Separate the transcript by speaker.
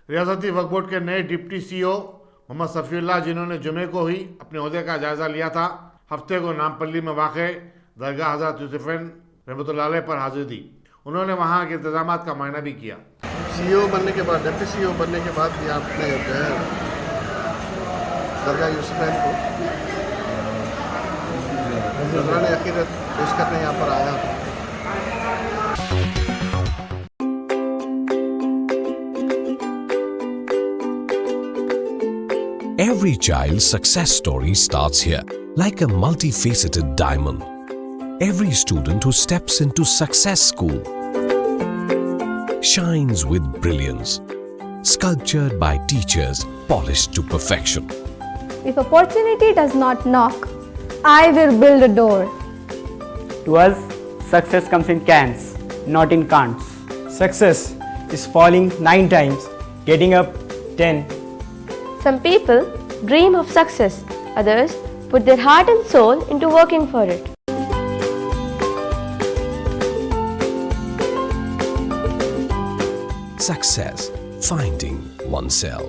Speaker 1: रियासती वक्फ बोर्ड के नए डिप्टी सीईओ मोहम्मद सफ़ीउल्लाह, जिन्होंने जुमे को ही अपने ओहदे का जायजा लिया था, हफ्ते को नामपल्ली में वाक़े दरगाह हज़रत यूसुफ़ैन रहमतुल्लाह अलैह पर हाजिर दी। उन्होंने वहाँ के इंतजामात का मायना भी किया।
Speaker 2: सीईओ बनने के बाद, डिप्टी सीईओ बनने के बाद भी आपने जो है दरगाह यूसुफ़ैन को नज़राने अक़ीदत पेश करने यहाँ पर आया।
Speaker 3: Every child's success story starts here, like a multifaceted diamond. Every student who steps into Success School shines with brilliance, sculptured by teachers polished to perfection.
Speaker 4: If opportunity does not knock, I will build a door.
Speaker 5: To us, success comes in cans, not in can'ts.
Speaker 6: Success is falling 9 times, getting up 10.
Speaker 7: Some people dream of success, others put their heart and soul into working for it.
Speaker 3: Success, finding oneself.